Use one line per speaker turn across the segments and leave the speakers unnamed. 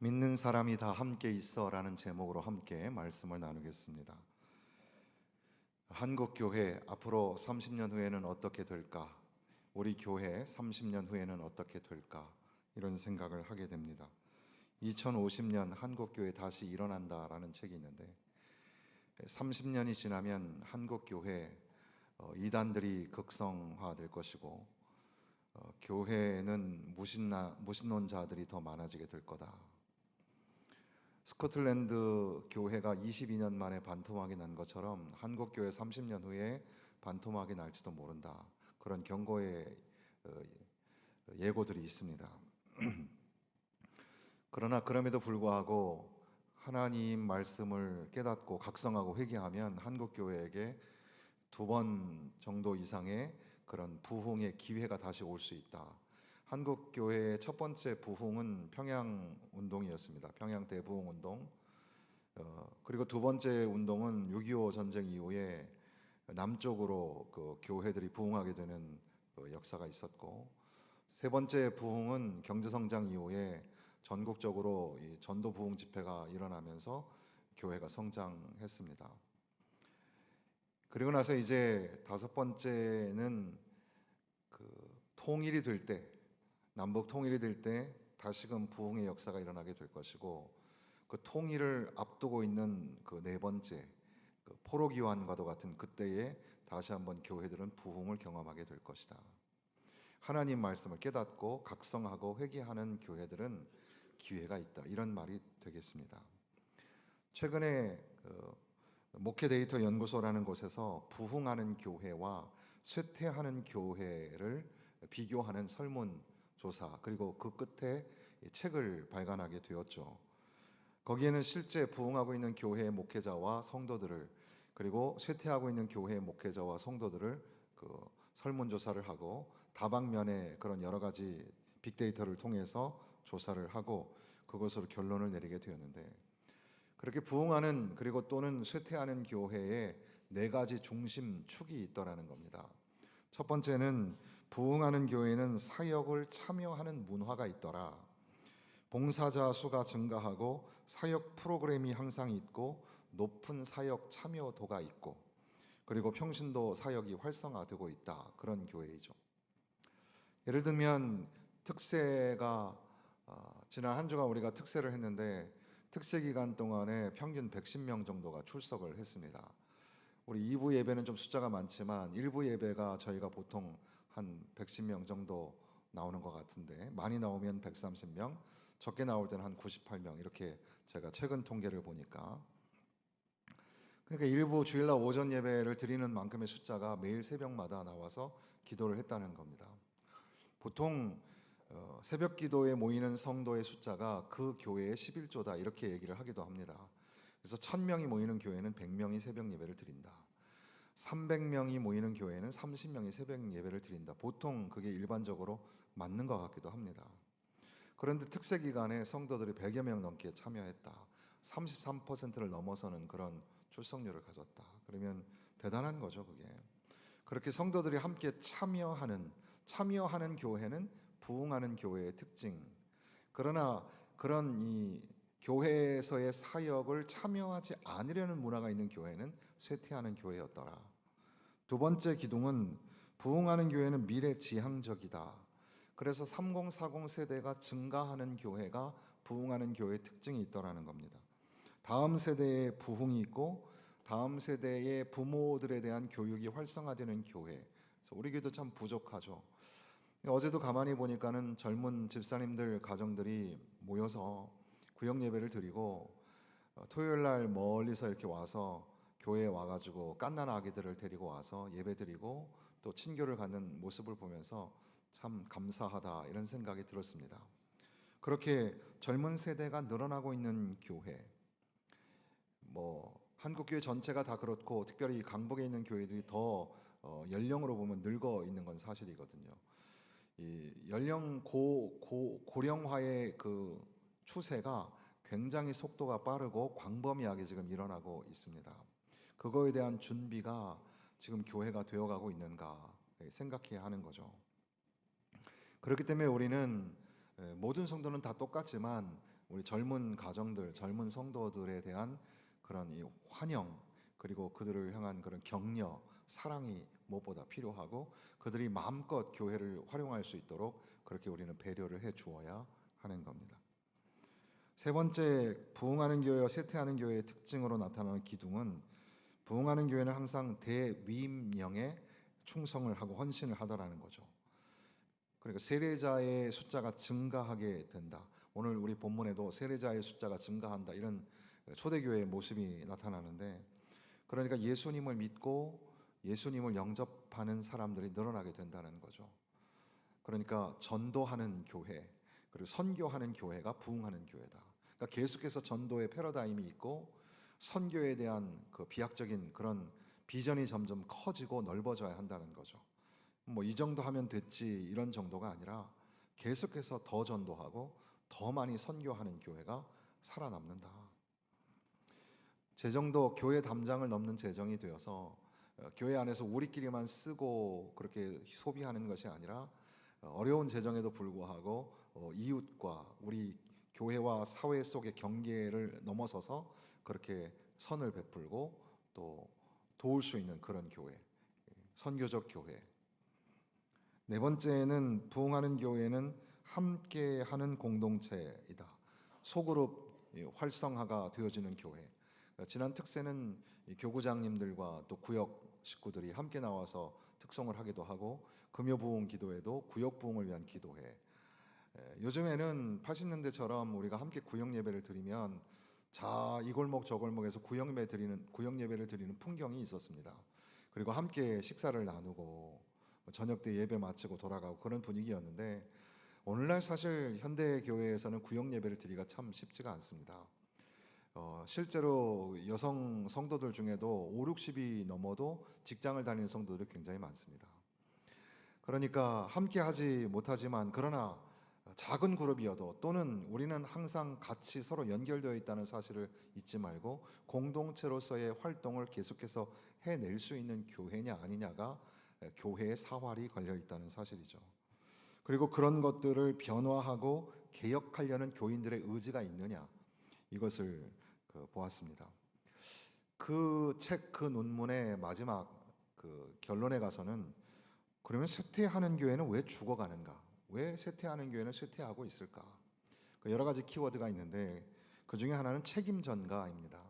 믿는 사람이 다 함께 있어라는 제목으로 함께 말씀을 나누겠습니다. 한국 교회 앞으로 30년 후에는 어떻게 될까? 우리 교회 30년 후에는 어떻게 될까? 이런 생각을 하게 됩니다. 2050년 한국 교회 다시 일어난다라는 책이 있는데 30년이 지나면 한국 교회 이단들이 극성화될 것이고 교회는 무신론자들이 더 많아지게 될 거다. 스코틀랜드 교회가 22년 만에 반토막이 난 것처럼 한국 교회 30년 후에 반토막이 날지도 모른다. 그런 경고의 예고들이 있습니다. 그러나 그럼에도 불구하고 하나님 말씀을 깨닫고 각성하고 회개하면 한국 교회에게 2번 정도 이상의 그런 부흥의 기회가 다시 올 수 있다. 한국 교회의 첫 번째 부흥은 평양 운동이었습니다. 평양 대부흥 운동. 그리고 두 번째 운동은 6.25 전쟁 이후에 남쪽으로 그 교회들이 부흥하게 되는 역사가 있었고, 세 번째 부흥은 경제 성장 이후에 전국적으로 이 전도 부흥 집회가 일어나면서 교회가 성장했습니다. 그리고 나서 이제 다섯 번째는 통일이 될 때, 남북 통일이 될 때 다시금 부흥의 역사가 일어나게 될 것이고, 그 통일을 앞두고 있는 그 네 번째 포로기환과도 같은 그때에 다시 한번 교회들은 부흥을 경험하게 될 것이다. 하나님 말씀을 깨닫고 각성하고 회개하는 교회들은 기회가 있다. 이런 말이 되겠습니다. 최근에 목회 데이터 연구소라는 곳에서 부흥하는 교회와 쇠퇴하는 교회를 비교하는 설문조사, 그리고 그 끝에 책을 발간하게 되었죠. 거기에는 실제 부흥하고 있는 교회의 목회자와 성도들을, 그리고 쇠퇴하고 있는 교회의 목회자와 성도들을 설문조사를 하고 다방면의 그런 여러 가지 빅데이터를 통해서 조사를 하고 그것으로 결론을 내리게 되었는데, 그렇게 부흥하는 그리고 또는 쇠퇴하는 교회에 네 가지 중심 축이 있더라는 겁니다. 첫 번째는 부흥하는 교회는 사역을 참여하는 문화가 있더라. 봉사자 수가 증가하고 사역 프로그램이 항상 있고 높은 사역 참여도가 있고, 그리고 평신도 사역이 활성화되고 있다. 그런 교회이죠. 예를 들면 특세가 지난 한 주간 우리가 특세를 했는데 특세 기간 동안에 평균 110명 정도가 출석을 했습니다. 우리 2부 예배는 좀 숫자가 많지만 1부 예배가 저희가 보통 한 110명 정도 나오는 것 같은데, 많이 나오면 130명, 적게 나올 때는 한 98명, 이렇게 제가 최근 통계를 보니까, 그러니까 일부 주일날 오전 예배를 드리는 만큼의 숫자가 매일 새벽마다 나와서 기도를 했다는 겁니다. 보통 새벽 기도에 모이는 성도의 숫자가 그 교회의 11조다 이렇게 얘기를 하기도 합니다. 그래서 1000명이 모이는 교회는 100명이 새벽 예배를 드린다. 300명이 모이는 교회는 30명이 새벽 예배를 드린다. 보통 그게 일반적으로 맞는 것 같기도 합니다. 그런데 특세 기간에 성도들이 100여 명 넘게 참여했다. 33%를 넘어서는 그런 출석률을 가졌다. 그러면 대단한 거죠, 그게. 그렇게 성도들이 함께 참여하는 교회는 부흥하는 교회의 특징. 그러나 그런 이 교회에서의 사역을 참여하지 않으려는 문화가 있는 교회는 쇠퇴하는 교회였더라. 두 번째 기둥은 부흥하는 교회는 미래지향적이다. 그래서 3040 세대가 증가하는 교회가 부흥하는 교회의 특징이 있더라는 겁니다. 다음 세대의 부흥이 있고 다음 세대의 부모들에 대한 교육이 활성화되는 교회. 그래서 우리 교회도 참 부족하죠. 어제도 가만히 보니까는 젊은 집사님들 가정들이 모여서 구역 예배를 드리고 토요일 날 멀리서 이렇게 와서 교회에 와가지고 갓난 아기들을 데리고 와서 예배 드리고 또 친교를 갖는 모습을 보면서 참 감사하다 이런 생각이 들었습니다. 그렇게 젊은 세대가 늘어나고 있는 교회, 한국 교회 전체가 다 그렇고 특별히 강북에 있는 교회들이 더 연령으로 보면 늙어 있는 건 사실이거든요. 이 연령 고령화의 그 추세가 굉장히 속도가 빠르고 광범위하게 지금 일어나고 있습니다. 그거에 대한 준비가 지금 교회가 되어가고 있는가 생각해야 하는 거죠. 그렇기 때문에 우리는 모든 성도는 다 똑같지만 우리 젊은 가정들, 젊은 성도들에 대한 그런 이 환영, 그리고 그들을 향한 그런 격려, 사랑이 무엇보다 필요하고, 그들이 마음껏 교회를 활용할 수 있도록 그렇게 우리는 배려를 해 주어야 하는 겁니다. 세 번째, 부흥하는 교회와 쇠퇴하는 교회의 특징으로 나타나는 기둥은, 부흥하는 교회는 항상 대위임령에 충성을 하고 헌신을 하더라는 거죠. 그러니까 세례자의 숫자가 증가하게 된다. 오늘 우리 본문에도 세례자의 숫자가 증가한다, 이런 초대교회의 모습이 나타나는데, 그러니까 예수님을 믿고 예수님을 영접하는 사람들이 늘어나게 된다는 거죠. 그러니까 전도하는 교회, 그리고 선교하는 교회가 부흥하는 교회다. 그러니까 계속해서 전도의 패러다임이 있고, 선교에 대한 그 비약적인 그런 비전이 점점 커지고 넓어져야 한다는 거죠. 뭐 이 정도 하면 됐지, 이런 정도가 아니라 계속해서 더 전도하고 더 많이 선교하는 교회가 살아남는다. 재정도 교회 담장을 넘는 재정이 되어서 교회 안에서 우리끼리만 쓰고 그렇게 소비하는 것이 아니라, 어려운 재정에도 불구하고 이웃과 우리 교회와 사회 속의 경계를 넘어서서 그렇게 선을 베풀고 또 도울 수 있는 그런 교회, 선교적 교회. 네 번째는, 부흥하는 교회는 함께하는 공동체이다. 소그룹 활성화가 되어지는 교회. 지난 특세는 교구장님들과 또 구역 식구들이 함께 나와서 특송을 하기도 하고, 금요 부흥 기도회도 구역 부흥을 위한 기도회. 요즘에는 80년대처럼 우리가 함께 구역 예배를 드리면 이 골목 저 골목에서 구역 예배를 드리는 풍경이 있었습니다. 그리고 함께 식사를 나누고 저녁 때 예배 마치고 돌아가고 그런 분위기였는데, 오늘날 사실 현대 교회에서는 구역 예배를 드리기가 참 쉽지가 않습니다. 실제로 여성 성도들 중에도 5, 60이 넘어도 직장을 다니는 성도들이 굉장히 많습니다. 그러니까 함께 하지 못하지만, 그러나 작은 그룹이어도, 또는 우리는 항상 같이 서로 연결되어 있다는 사실을 잊지 말고 공동체로서의 활동을 계속해서 해낼 수 있는 교회냐 아니냐가 교회의 사활이 걸려 있다는 사실이죠. 그리고 그런 것들을 변화하고 개혁하려는 교인들의 의지가 있느냐, 이것을 보았습니다. 그 책, 그 논문의 마지막 그 결론에 가서는, 그러면 쇠퇴하는 교회는 왜 죽어가는가? 왜 쇠퇴하는 교회는 쇠퇴하고 있을까? 여러 가지 키워드가 있는데, 그 중에 하나는 책임 전가입니다.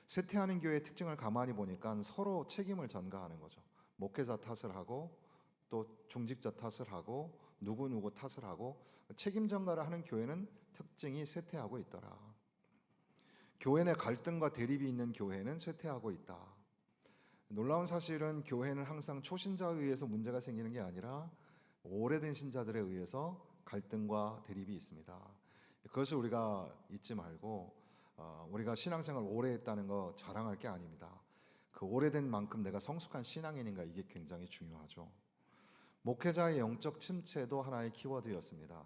쇠퇴하는 교회의 특징을 가만히 보니까 서로 책임을 전가하는 거죠. 목회자 탓을 하고 또 중직자 탓을 하고 누구 탓을 하고, 책임 전가를 하는 교회는 특징이 쇠퇴하고 있더라. 교회 내 갈등과 대립이 있는 교회는 쇠퇴하고 있다. 놀라운 사실은 교회는 항상 초신자에 의해서 문제가 생기는 게 아니라 오래된 신자들에 의해서 갈등과 대립이 있습니다. 그것을 우리가 잊지 말고, 우리가 신앙생활 오래 했다는 거 자랑할 게 아닙니다. 그 오래된 만큼 내가 성숙한 신앙인인가, 이게 굉장히 중요하죠. 목회자의 영적 침체도 하나의 키워드였습니다.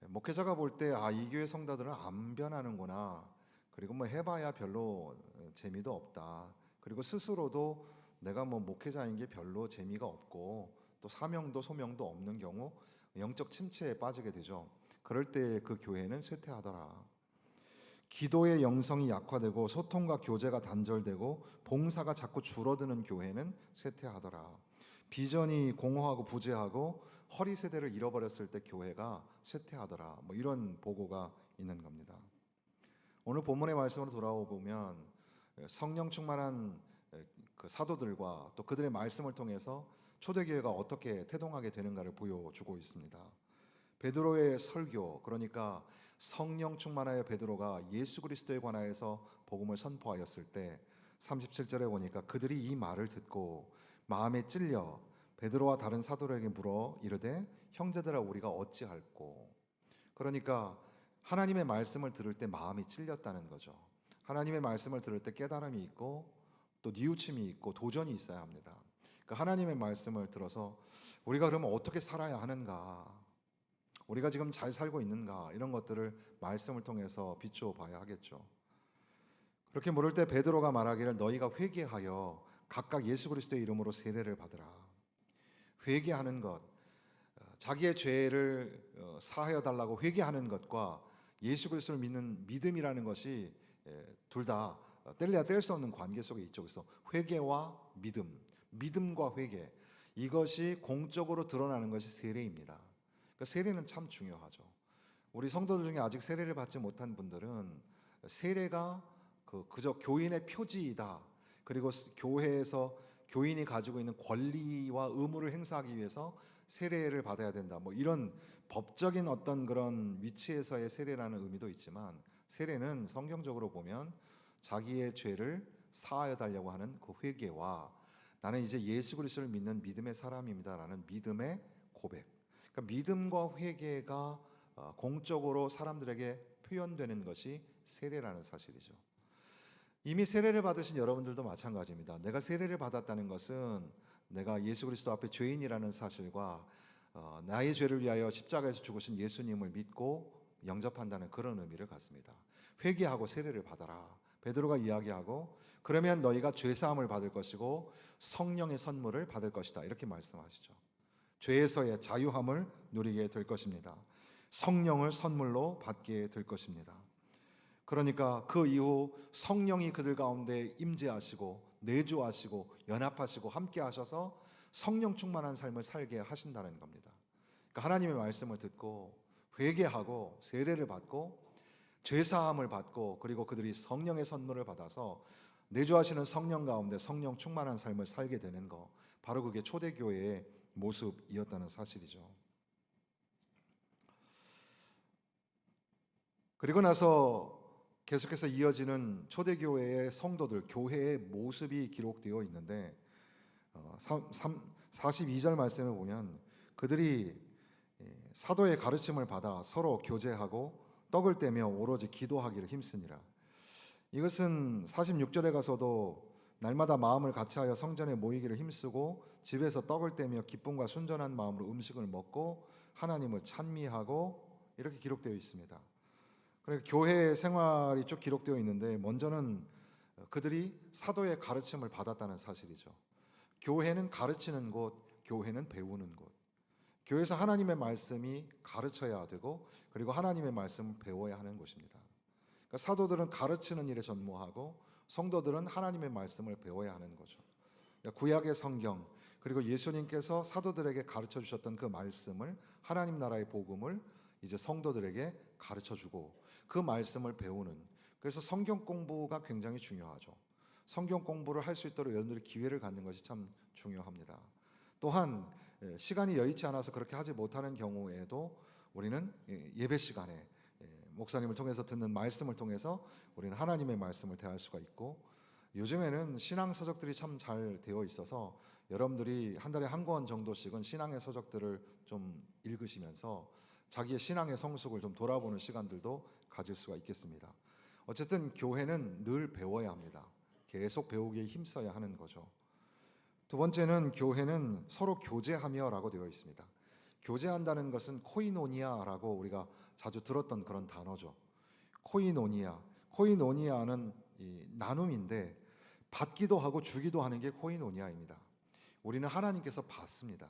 목회자가 볼 때, 이 교회 성도들은 안 변하는구나, 그리고 뭐 해봐야 별로 재미도 없다, 그리고 스스로도 내가 뭐 목회자인 게 별로 재미가 없고 또 사명도 소명도 없는 경우 영적 침체에 빠지게 되죠. 그럴 때 그 교회는 쇠퇴하더라. 기도의 영성이 약화되고 소통과 교제가 단절되고 봉사가 자꾸 줄어드는 교회는 쇠퇴하더라. 비전이 공허하고 부재하고 허리 세대를 잃어버렸을 때 교회가 쇠퇴하더라. 뭐 이런 보고가 있는 겁니다. 오늘 본문의 말씀으로 돌아오 보면, 성령 충만한 그 사도들과 또 그들의 말씀을 통해서 초대교회가 어떻게 태동하게 되는가를 보여주고 있습니다. 베드로의 설교, 그러니까 성령 충만하여 베드로가 예수 그리스도에 관하여서 복음을 선포하였을 때 37절에 보니까, 그들이 이 말을 듣고 마음에 찔려 베드로와 다른 사도들에게 물어 이르되, 형제들아 우리가 어찌할꼬. 그러니까 하나님의 말씀을 들을 때 마음이 찔렸다는 거죠. 하나님의 말씀을 들을 때 깨달음이 있고 또 뉘우침이 있고 도전이 있어야 합니다. 그러니까 하나님의 말씀을 들어서 우리가 그러면 어떻게 살아야 하는가, 우리가 지금 잘 살고 있는가, 이런 것들을 말씀을 통해서 비추어 봐야 하겠죠. 그렇게 물을 때 베드로가 말하기를, 너희가 회개하여 각각 예수 그리스도의 이름으로 세례를 받으라. 회개하는 것, 자기의 죄를 사하여 달라고 회개하는 것과 예수 그리스도를 믿는 믿음이라는 것이 둘 다 뗄래야 뗄 수 없는 관계 속에 있죠. 그래서 회개와 믿음, 믿음과 회개, 이것이 공적으로 드러나는 것이 세례입니다. 그러니까 세례는 참 중요하죠. 우리 성도들 중에 아직 세례를 받지 못한 분들은 세례가 그저 교인의 표지이다. 그리고 교회에서 교인이 가지고 있는 권리와 의무를 행사하기 위해서 세례를 받아야 된다. 뭐 이런 법적인 어떤 그런 위치에서의 세례라는 의미도 있지만, 세례는 성경적으로 보면 자기의 죄를 사하여 달라고 하는 그 회개와 나는 이제 예수 그리스도를 믿는 믿음의 사람입니다라는 믿음의 고백. 그러니까 믿음과 회개가 공적으로 사람들에게 표현되는 것이 세례라는 사실이죠. 이미 세례를 받으신 여러분들도 마찬가지입니다. 내가 세례를 받았다는 것은 내가 예수 그리스도 앞에 죄인이라는 사실과 나의 죄를 위하여 십자가에서 죽으신 예수님을 믿고 영접한다는 그런 의미를 갖습니다. 회개하고 세례를 받아라. 베드로가 이야기하고, 그러면 너희가 죄 사함을 받을 것이고 성령의 선물을 받을 것이다. 이렇게 말씀하시죠. 죄에서의 자유함을 누리게 될 것입니다. 성령을 선물로 받게 될 것입니다. 그러니까 그 이후 성령이 그들 가운데 임재하시고 내주하시고 연합하시고 함께 하셔서 성령 충만한 삶을 살게 하신다는 겁니다. 그러니까 하나님의 말씀을 듣고 회개하고 세례를 받고 죄사함을 받고, 그리고 그들이 성령의 선물을 받아서 내주하시는 성령 가운데 성령 충만한 삶을 살게 되는 것, 바로 그게 초대교회의 모습이었다는 사실이죠. 그리고 나서 계속해서 이어지는 초대교회의 성도들, 교회의 모습이 기록되어 있는데 42절 말씀을 보면 그들이 사도의 가르침을 받아 서로 교제하고 떡을 떼며 오로지 기도하기를 힘쓰니라. 이것은 46절에 가서도 날마다 마음을 같이하여 성전에 모이기를 힘쓰고 집에서 떡을 떼며 기쁨과 순전한 마음으로 음식을 먹고 하나님을 찬미하고, 이렇게 기록되어 있습니다. 그러니까 교회 생활이 쭉 기록되어 있는데, 먼저는 그들이 사도의 가르침을 받았다는 사실이죠. 교회는 가르치는 곳, 교회는 배우는 곳. 교회에서 하나님의 말씀이 가르쳐야 되고, 그리고 하나님의 말씀을 배워야 하는 곳입니다. 그러니까 사도들은 가르치는 일에 전무하고 성도들은 하나님의 말씀을 배워야 하는 거죠. 그러니까 구약의 성경, 그리고 예수님께서 사도들에게 가르쳐 주셨던 그 말씀을, 하나님 나라의 복음을 이제 성도들에게 가르쳐 주고 그 말씀을 배우는, 그래서 성경 공부가 굉장히 중요하죠. 성경 공부를 할 수 있도록 여러분들이 기회를 갖는 것이 참 중요합니다. 또한 시간이 여의치 않아서 그렇게 하지 못하는 경우에도 우리는 예배 시간에 목사님을 통해서 듣는 말씀을 통해서 우리는 하나님의 말씀을 대할 수가 있고, 요즘에는 신앙 서적들이 참 잘 되어 있어서 여러분들이 한 달에 한 권 정도씩은 신앙의 서적들을 좀 읽으시면서 자기의 신앙의 성숙을 좀 돌아보는 시간들도 가질 수가 있겠습니다. 어쨌든 교회는 늘 배워야 합니다. 계속 배우기에 힘써야 하는 거죠. 두 번째는 교회는 서로 교제하며라고 되어 있습니다. 교제한다는 것은 코이노니아라고 우리가 자주 들었던 그런 단어죠. 코이노니아는 이 나눔인데 받기도 하고 주기도 하는 게 코이노니아입니다. 우리는 하나님께서 받습니다.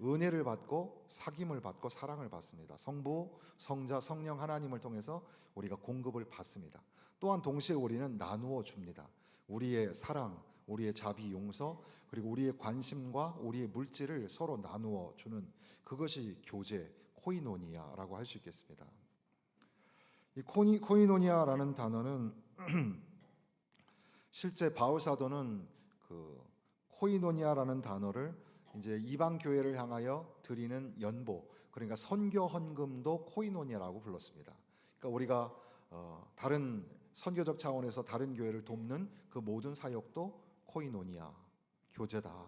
은혜를 받고 사귐을 받고 사랑을 받습니다. 성부, 성자, 성령 하나님을 통해서 우리가 공급을 받습니다. 또한 동시에 우리는 나누어 줍니다. 우리의 사랑, 우리의 자비, 용서, 그리고 우리의 관심과 우리의 물질을 서로 나누어 주는, 그것이 교제, 코이노니아라고 할 수 있겠습니다. 이 코이노니아라는 단어는 실제 바울 사도는 그 코이노니아라는 단어를 이제 이방 교회를 향하여 드리는 연보, 그러니까 선교 헌금도 코이노니아라고 불렀습니다. 그러니까 우리가 다른 선교적 차원에서 다른 교회를 돕는 그 모든 사역도 코이노니아, 교제다.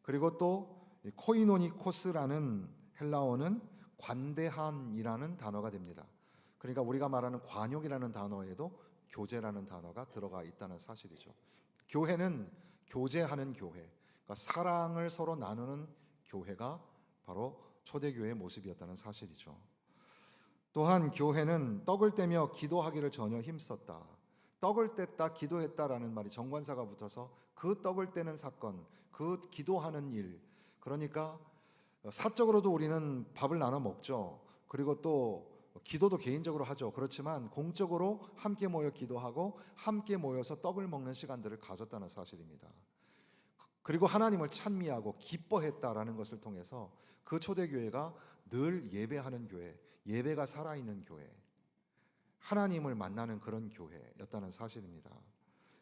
그리고 또 코이노니코스라는 헬라어는 관대한이라는 단어가 됩니다. 그러니까 우리가 말하는 관용이라는 단어에도 교제라는 단어가 들어가 있다는 사실이죠. 교회는 교제하는 교회, 그러니까 사랑을 서로 나누는 교회가 바로 초대교회의 모습이었다는 사실이죠. 또한 교회는 떡을 떼며 기도하기를 전혀 힘썼다. 떡을 뗐다, 기도했다라는 말이 정관사가 붙어서 그 떡을 떼는 사건, 그 기도하는 일, 그러니까 사적으로도 우리는 밥을 나눠 먹죠. 그리고 또 기도도 개인적으로 하죠. 그렇지만 공적으로 함께 모여 기도하고 함께 모여서 떡을 먹는 시간들을 가졌다는 사실입니다. 그리고 하나님을 찬미하고 기뻐했다라는 것을 통해서 그 초대교회가 늘 예배하는 교회, 예배가 살아있는 교회, 하나님을 만나는 그런 교회였다는 사실입니다.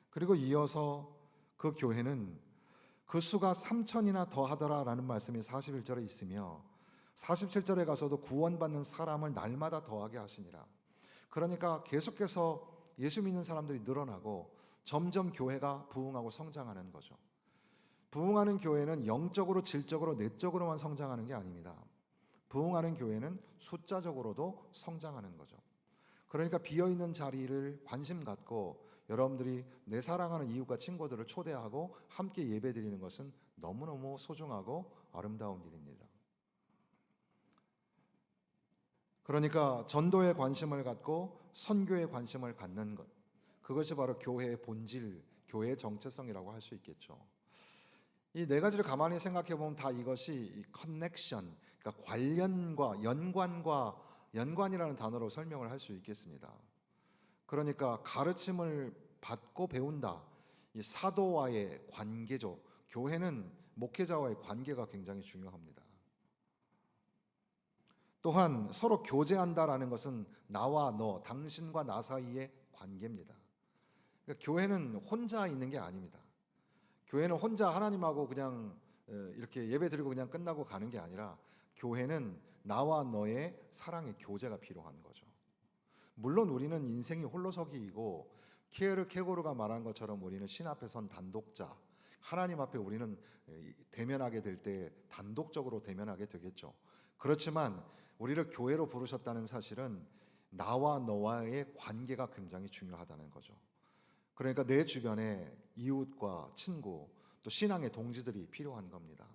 그리고 이어서 그 교회는 그 수가 3천이나 더하더라라는 말씀이 41절에 있으며 47절에 가서도 구원받는 사람을 날마다 더하게 하시니라. 그러니까 계속해서 예수 믿는 사람들이 늘어나고 점점 교회가 부흥하고 성장하는 거죠. 부흥하는 교회는 영적으로, 질적으로, 내적으로만 성장하는 게 아닙니다. 부흥하는 교회는 숫자적으로도 성장하는 거죠. 그러니까 비어있는 자리를 관심 갖고 여러분들이 내 사랑하는 이웃과 친구들을 초대하고 함께 예배드리는 것은 너무너무 소중하고 아름다운 일입니다. 그러니까 전도에 관심을 갖고 선교에 관심을 갖는 것, 그것이 바로 교회의 본질, 교회의 정체성이라고 할 수 있겠죠. 이 네 가지를 가만히 생각해 보면 다 이것이 이 커넥션, 그러니까 관련과 연관이라는 단어로 설명을 할 수 있겠습니다. 그러니까 가르침을 받고 배운다. 이 사도와의 관계죠. 교회는 목회자와의 관계가 굉장히 중요합니다. 또한 서로 교제한다라는 것은 나와 너, 당신과 나 사이의 관계입니다. 그러니까 교회는 혼자 있는 게 아닙니다. 교회는 혼자 하나님하고 그냥 이렇게 예배드리고 그냥 끝나고 가는 게 아니라 교회는 나와 너의 사랑의 교제가 필요한 거죠. 물론 우리는 인생이 홀로서기이고 키에르케고르가 말한 것처럼 우리는 신 앞에 선 단독자, 하나님 앞에 우리는 대면하게 될 때 단독적으로 대면하게 되겠죠. 그렇지만 우리를 교회로 부르셨다는 사실은 나와 너와의 관계가 굉장히 중요하다는 거죠. 그러니까 내 주변에 이웃과 친구, 또 신앙의 동지들이 필요한 겁니다.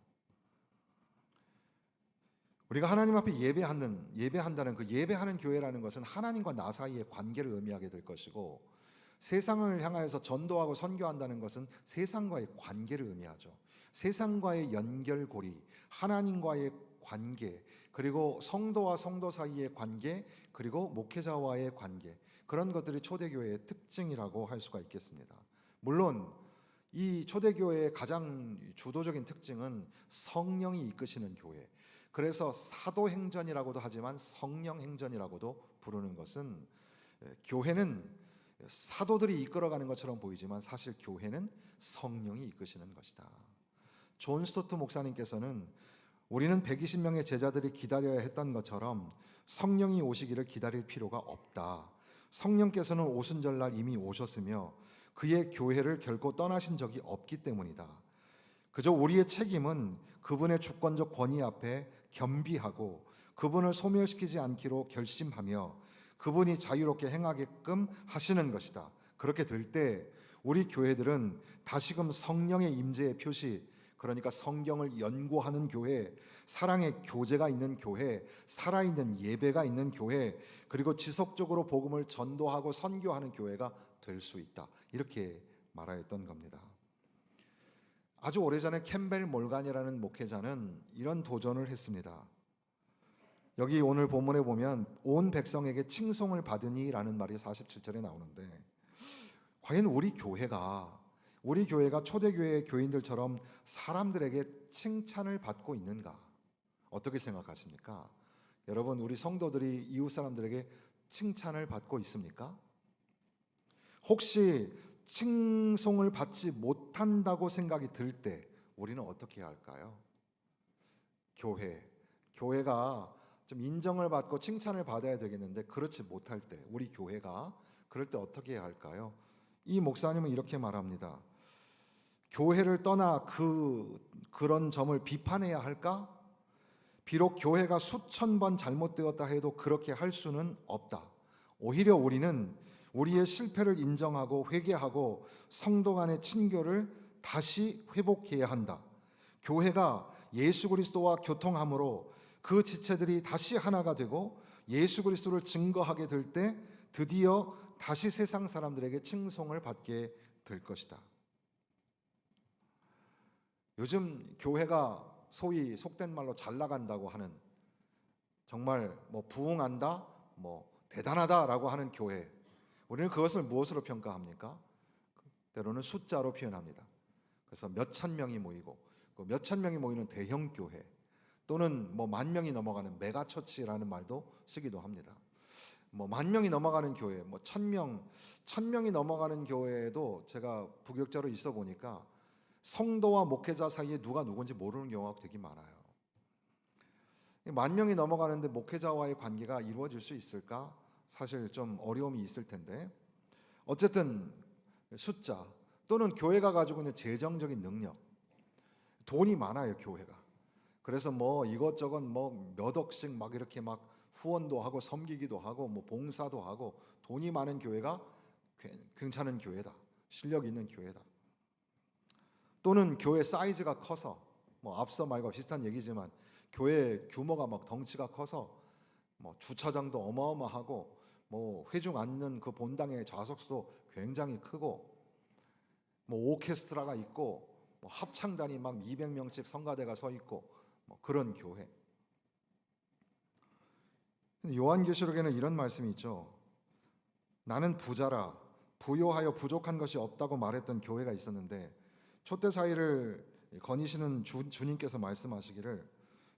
우리가 하나님 앞에 예배한다는 그 예배하는 교회라는 것은 하나님과 나 사이의 관계를 의미하게 될 것이고, 세상을 향하여서 전도하고 선교한다는 것은 세상과의 관계를 의미하죠. 세상과의 연결고리, 하나님과의 관계, 그리고 성도와 성도 사이의 관계, 그리고 목회자와의 관계, 그런 것들이 초대교회의 특징이라고 할 수가 있겠습니다. 물론 이 초대교회의 가장 주도적인 특징은 성령이 이끄시는 교회. 그래서 사도행전이라고도 하지만 성령행전이라고도 부르는 것은, 교회는 사도들이 이끌어가는 것처럼 보이지만 사실 교회는 성령이 이끄시는 것이다. 존 스토트 목사님께서는 우리는 120명의 제자들이 기다려야 했던 것처럼 성령이 오시기를 기다릴 필요가 없다. 성령께서는 오순절날 이미 오셨으며 그의 교회를 결코 떠나신 적이 없기 때문이다. 그저 우리의 책임은 그분의 주권적 권위 앞에 겸비하고 그분을 소멸시키지 않기로 결심하며 그분이 자유롭게 행하게끔 하시는 것이다. 그렇게 될 때 우리 교회들은 다시금 성령의 임재의 표시, 그러니까 성경을 연구하는 교회, 사랑의 교제가 있는 교회, 살아있는 예배가 있는 교회, 그리고 지속적으로 복음을 전도하고 선교하는 교회가 될 수 있다. 이렇게 말하였던 겁니다. 아주 오래전에 캠벨 몰간이라는 목회자는 이런 도전을 했습니다. 여기 오늘 본문에 보면 온 백성에게 칭송을 받으니라는 말이 47절에 나오는데, 과연 우리 교회가 초대교회 교인들처럼 사람들에게 칭찬을 받고 있는가? 어떻게 생각하십니까? 여러분, 우리 성도들이 이웃 사람들에게 칭찬을 받고 있습니까? 혹시 칭송을 받지 못한다고 생각이 들 때 우리는 어떻게 해야 할까요? 교회가 좀 인정을 받고 칭찬을 받아야 되겠는데 그렇지 못할 때, 우리 교회가 그럴 때 어떻게 해야 할까요? 이 목사님은 이렇게 말합니다. 교회를 떠나 그런 점을 비판해야 할까? 비록 교회가 수천 번 잘못되었다 해도 그렇게 할 수는 없다. 오히려 우리는 우리의 실패를 인정하고 회개하고 성도 간의 친교를 다시 회복해야 한다. 교회가 예수 그리스도와 교통함으로 그 지체들이 다시 하나가 되고 예수 그리스도를 증거하게 될 때 드디어 다시 세상 사람들에게 칭송을 받게 될 것이다. 요즘 교회가 소위 속된 말로 잘 나간다고 하는, 정말 부흥한다, 뭐 대단하다라고 하는 교회, 우리는 그것을 무엇으로 평가합니까? 때로는 숫자로 표현합니다. 그래서 몇천 명이 모이고 그 몇천 명이 모이는 대형 교회, 또는 뭐 만 명이 넘어가는 메가처치라는 말도 쓰기도 합니다. 뭐 만 명이 넘어가는 교회, 뭐 천 명이 넘어가는 교회에도 제가 부교육자로 있어 보니까 성도와 목회자 사이에 누가 누군지 모르는 경우가 되게 많아요. 만 명이 넘어가는데 목회자와의 관계가 이루어질 수 있을까? 사실 좀 어려움이 있을 텐데, 어쨌든 숫자, 또는 교회가 가지고 있는 재정적인 능력, 돈이 많아요 교회가. 그래서 뭐 이것저것 뭐 몇 억씩 막 이렇게 막 후원도 하고 섬기기도 하고 뭐 봉사도 하고, 돈이 많은 교회가 괜찮은 교회다, 실력 있는 교회다. 또는 교회 사이즈가 커서, 뭐 앞서 말과 비슷한 얘기지만 교회 규모가 막 덩치가 커서 뭐 주차장도 어마어마하고 뭐 회중 앉는 그 본당의 좌석수도 굉장히 크고 뭐 오케스트라가 있고 뭐 합창단이 막 200명씩 성가대가 서 있고 뭐 그런 교회. 요한계시록에는 이런 말씀이 있죠. 나는 부자라 부요하여 부족한 것이 없다고 말했던 교회가 있었는데, 촛대 사이를 거니시는 주님께서 말씀하시기를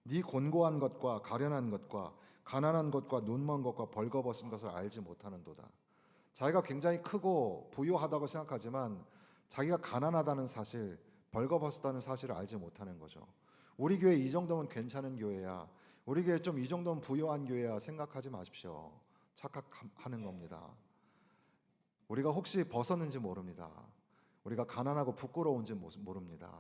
네 곤고한 것과 가련한 것과 가난한 것과 눈먼 것과 벌거벗은 것을 알지 못하는도다. 자기가 굉장히 크고 부유하다고 생각하지만 자기가 가난하다는 사실, 벌거벗었다는 사실을 알지 못하는 거죠. 우리 교회 이 정도면 괜찮은 교회야, 우리 교회 좀 이 정도면 부유한 교회야 생각하지 마십시오. 착각하는 겁니다. 우리가 혹시 벗었는지 모릅니다. 우리가 가난하고 부끄러운지 모릅니다.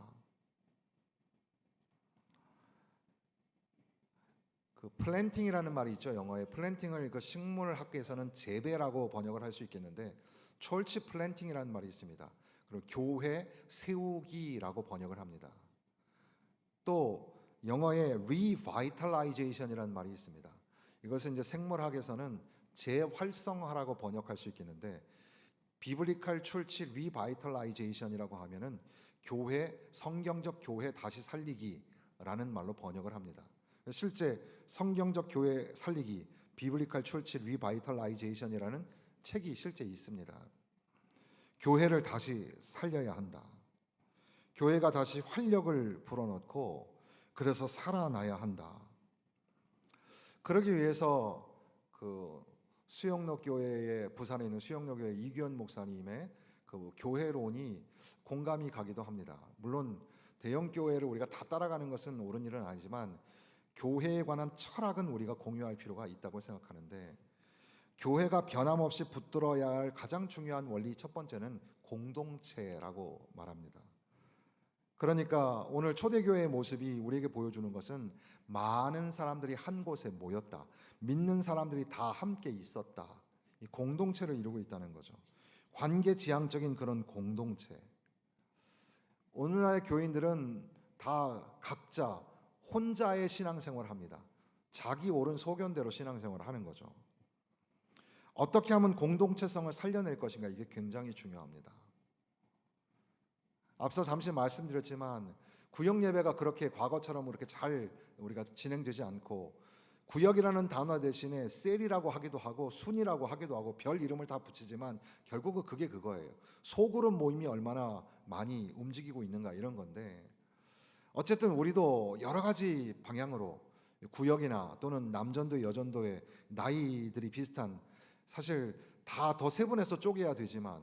그 플랜팅이라는 말이 있죠. 영어에 플랜팅을 그 식물학계에서는 재배라고 번역을 할 수 있겠는데, 철치 플랜팅이라는 말이 있습니다. 그리고 교회 세우기라고 번역을 합니다. 또 영어에 revitalization이라는 말이 있습니다. 이것은 이제 생물학에서는 재활성화라고 번역할 수 있겠는데, 비블리컬 출치 리바이탈라이제이션이라고 하면은 교회, 성경적 교회 다시 살리기라는 말로 번역을 합니다. 실제 성경적 교회 살리기, 비블리컬 출치 리바이탈라이제이션이라는 책이 실제 있습니다. 교회를 다시 살려야 한다. 교회가 다시 활력을 불어넣고 그래서 살아나야 한다. 그러기 위해서 그 수영로 교회에, 부산에 있는 수영로 교회 이규현 목사님의 그 교회론이 공감이 가기도 합니다. 물론 대형 교회를 우리가 다 따라가는 것은 옳은 일은 아니지만 교회에 관한 철학은 우리가 공유할 필요가 있다고 생각하는데, 교회가 변함없이 붙들어야 할 가장 중요한 원리 첫 번째는 공동체라고 말합니다. 그러니까 오늘 초대교회의 모습이 우리에게 보여주는 것은 많은 사람들이 한 곳에 모였다, 믿는 사람들이 다 함께 있었다, 이 공동체를 이루고 있다는 거죠. 관계지향적인 그런 공동체. 오늘날의 교인들은 다 각자 혼자의 신앙생활을 합니다. 자기 옳은 소견대로 신앙생활을 하는 거죠. 어떻게 하면 공동체성을 살려낼 것인가, 이게 굉장히 중요합니다. 앞서 잠시 말씀드렸지만 구역 예배가 그렇게 과거처럼 그렇게 잘 우리가 진행되지 않고, 구역이라는 단어 대신에 셀이라고 하기도 하고 순이라고 하기도 하고 별 이름을 다 붙이지만 결국은 그게 그거예요. 소그룹 모임이 얼마나 많이 움직이고 있는가, 이런 건데, 어쨌든 우리도 여러 가지 방향으로 구역이나 또는 남전도 여전도의 나이들이 비슷한, 사실 다 더 세분해서 쪼개야 되지만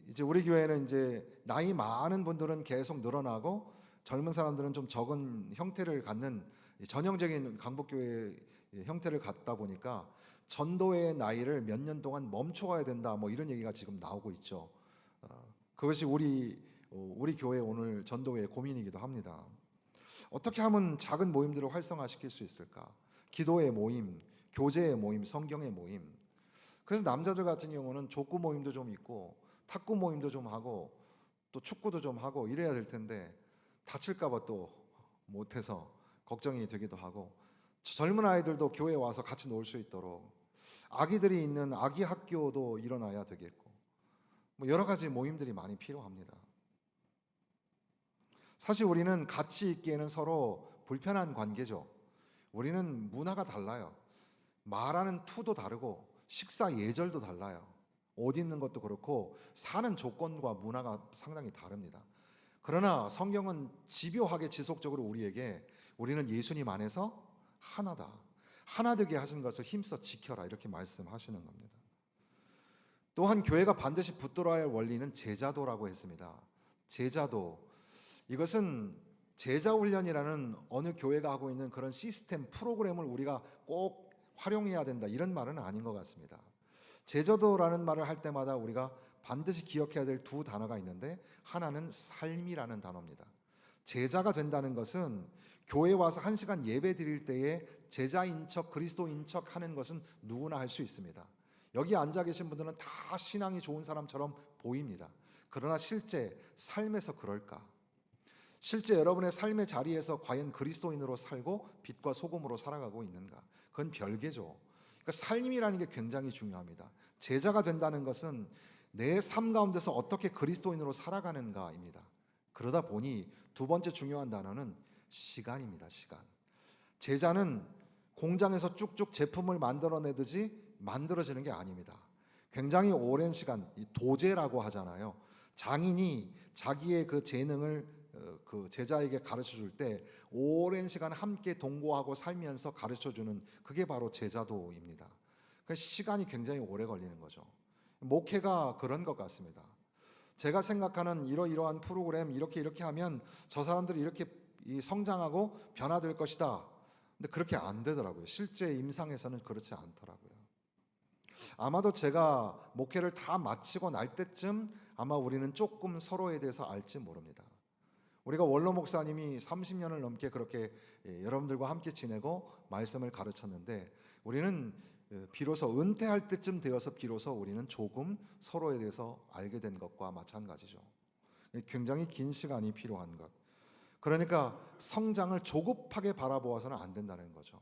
이제 우리 교회는 이제 나이 많은 분들은 계속 늘어나고 젊은 사람들은 좀 적은 형태를 갖는 전형적인 강북교회 형태를 갖다 보니까 전도의 나이를 몇 년 동안 멈춰가야 된다, 뭐 이런 얘기가 지금 나오고 있죠. 그것이 우리 교회 오늘 전도회의 고민이기도 합니다. 어떻게 하면 작은 모임들을 활성화시킬 수 있을까? 기도의 모임, 교제의 모임, 성경의 모임. 그래서 남자들 같은 경우는 족구 모임도 좀 있고 탁구 모임도 좀 하고 또 축구도 좀 하고 이래야 될 텐데 다칠까봐 또 못해서 걱정이 되기도 하고, 젊은 아이들도 교회에 와서 같이 놀 수 있도록 아기들이 있는 아기 학교도 일어나야 되겠고, 뭐 여러 가지 모임들이 많이 필요합니다. 사실 우리는 같이 있기에는 서로 불편한 관계죠. 우리는 문화가 달라요. 말하는 투도 다르고 식사 예절도 달라요. 옷 입는 것도 그렇고 사는 조건과 문화가 상당히 다릅니다. 그러나 성경은 집요하게 지속적으로 우리는 예수님 안에서 하나다. 하나 되게 하신 것을 힘써 지켜라 이렇게 말씀하시는 겁니다. 또한 교회가 반드시 붙들어야 할 원리는 제자도라고 했습니다. 제자도, 이것은 제자훈련이라는 어느 교회가 하고 있는 그런 시스템, 프로그램을 우리가 꼭 활용해야 된다 이런 말은 아닌 것 같습니다. 제자도라는 말을 할 때마다 우리가 반드시 기억해야 될 두 단어가 있는데, 하나는 삶이라는 단어입니다. 제자가 된다는 것은 교회 와서 1시간 예배 드릴 때에 제자인 척, 그리스도인 척 하는 것은 누구나 할 수 있습니다. 여기 앉아 계신 분들은 다 신앙이 좋은 사람처럼 보입니다. 그러나 실제 삶에서 그럴까? 실제 여러분의 삶의 자리에서 과연 그리스도인으로 살고 빛과 소금으로 살아가고 있는가? 그건 별개죠. 그러니까 삶이라는 게 굉장히 중요합니다. 제자가 된다는 것은 내 삶 가운데서 어떻게 그리스도인으로 살아가는가입니다. 그러다 보니 두 번째 중요한 단어는 시간입니다. 시간. 제자는 공장에서 쭉쭉 제품을 만들어내듯이 만들어지는 게 아닙니다. 굉장히 오랜 시간, 도제라고 하잖아요. 장인이 자기의 그 재능을 그 제자에게 가르쳐 줄 때 오랜 시간 함께 동거하고 살면서 가르쳐 주는, 그게 바로 제자도입니다. 그 시간이 굉장히 오래 걸리는 거죠. 목회가 그런 것 같습니다. 제가 생각하는 이러이러한 프로그램 이렇게 하면 저 사람들이 이렇게 성장하고 변화될 것이다. 근데 그렇게 안 되더라고요. 실제 임상에서는 그렇지 않더라고요. 아마도 제가 목회를 다 마치고 날 때쯤 아마 우리는 조금 서로에 대해서 알지 모릅니다. 우리가 원로 목사님이 30년을 넘게 그렇게 여러분들과 함께 지내고 말씀을 가르쳤는데, 우리는 비로소 은퇴할 때쯤 되어서 비로소 우리는 조금 서로에 대해서 알게 된 것과 마찬가지죠. 굉장히 긴 시간이 필요한 것. 그러니까 성장을 조급하게 바라보아서는 안 된다는 거죠.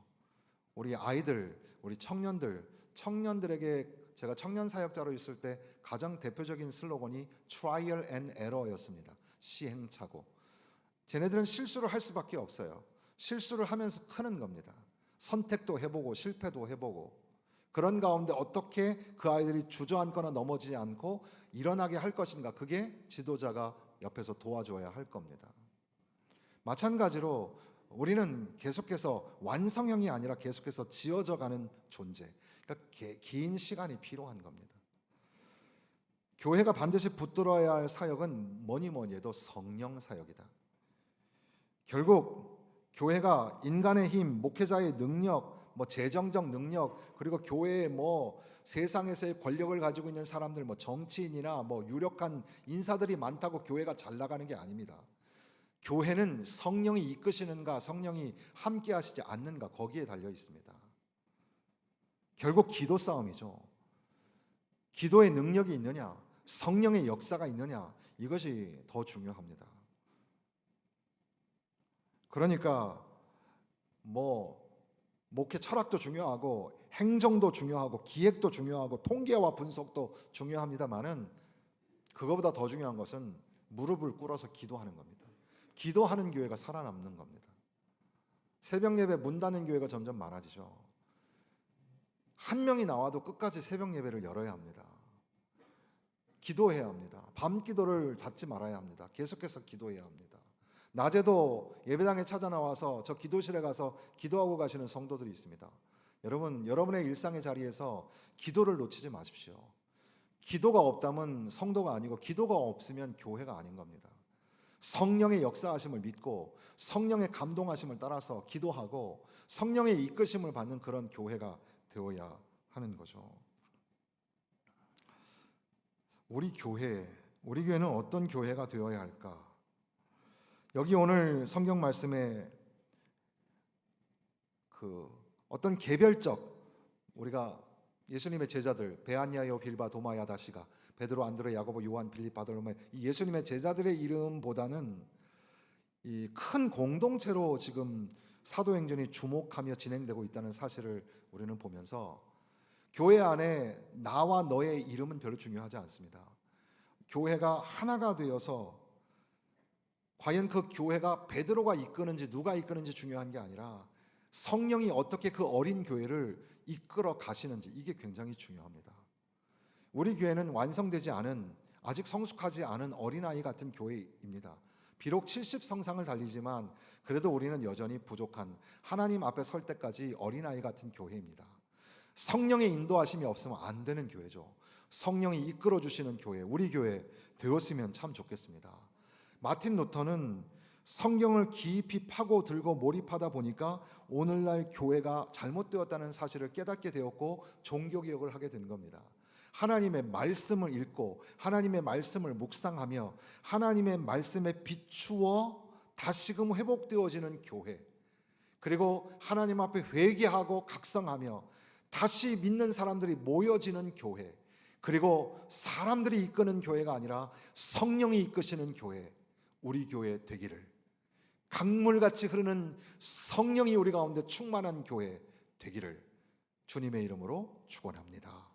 우리 아이들, 우리 청년들에게 제가 청년 사역자로 있을 때 가장 대표적인 슬로건이 Trial and Error였습니다. 시행착오. 쟤네들은 실수를 할 수밖에 없어요. 실수를 하면서 크는 겁니다. 선택도 해보고 실패도 해보고, 그런 가운데 어떻게 그 아이들이 주저앉거나 넘어지지 않고 일어나게 할 것인가, 그게 지도자가 옆에서 도와줘야 할 겁니다. 마찬가지로 우리는 계속해서 완성형이 아니라 계속해서 지어져 가는 존재, 그러니까 긴 시간이 필요한 겁니다. 교회가 반드시 붙들어야 할 사역은 뭐니 해도 성령 사역이다. 결국 교회가 인간의 힘, 목회자의 능력, 재정적 능력, 그리고 교회의 세상에서의 권력을 가지고 있는 사람들, 정치인이나 유력한 인사들이 많다고 교회가 잘 나가는 게 아닙니다. 교회는 성령이 이끄시는가, 성령이 함께 하시지 않는가, 거기에 달려 있습니다. 결국 기도 싸움이죠. 기도의 능력이 있느냐, 성령의 역사가 있느냐, 이것이 더 중요합니다. 그러니까 목회 철학도 중요하고 행정도 중요하고 기획도 중요하고 통계와 분석도 중요합니다만은, 그거보다 더 중요한 것은 무릎을 꿇어서 기도하는 겁니다. 기도하는 교회가 살아남는 겁니다. 새벽 예배 문 닫는 교회가 점점 많아지죠. 한 명이 나와도 끝까지 새벽 예배를 열어야 합니다. 기도해야 합니다. 밤 기도를 닫지 말아야 합니다. 계속해서 기도해야 합니다. 낮에도 예배당에 찾아 나와서 저 기도실에 가서 기도하고 가시는 성도들이 있습니다. 여러분, 여러분의 일상의 자리에서 기도를 놓치지 마십시오. 기도가 없다면 성도가 아니고, 기도가 없으면 교회가 아닌 겁니다. 성령의 역사하심을 믿고 성령의 감동하심을 따라서 기도하고 성령의 이끄심을 받는 그런 교회가 되어야 하는 거죠. 우리 교회는 어떤 교회가 되어야 할까? 여기 오늘 성경 말씀에 어떤 개별적, 우리가 예수님의 제자들 베아니아요 빌바 도마야 다시가 베드로 안드레 야고보 요한 빌립 바돌로메, 이 예수님의 제자들의 이름보다는 이 큰 공동체로 지금 사도행전이 주목하며 진행되고 있다는 사실을 우리는 보면서, 교회 안에 나와 너의 이름은 별로 중요하지 않습니다. 교회가 하나가 되어서 과연 그 교회가 베드로가 이끄는지 누가 이끄는지 중요한 게 아니라, 성령이 어떻게 그 어린 교회를 이끌어 가시는지, 이게 굉장히 중요합니다. 우리 교회는 완성되지 않은, 아직 성숙하지 않은 어린아이 같은 교회입니다. 비록 70성상을 달리지만 그래도 우리는 여전히 부족한, 하나님 앞에 설 때까지 어린아이 같은 교회입니다. 성령의 인도하심이 없으면 안 되는 교회죠. 성령이 이끌어 주시는 교회, 우리 교회 되었으면 참 좋겠습니다. 마틴 루터는 성경을 깊이 파고들고 몰입하다 보니까 오늘날 교회가 잘못되었다는 사실을 깨닫게 되었고 종교개혁을 하게 된 겁니다. 하나님의 말씀을 읽고 하나님의 말씀을 묵상하며 하나님의 말씀에 비추어 다시금 회복되어지는 교회, 그리고 하나님 앞에 회개하고 각성하며 다시 믿는 사람들이 모여지는 교회, 그리고 사람들이 이끄는 교회가 아니라 성령이 이끄시는 교회, 우리 교회 되기를, 강물같이 흐르는 성령이 우리 가운데 충만한 교회 되기를 주님의 이름으로 축원합니다.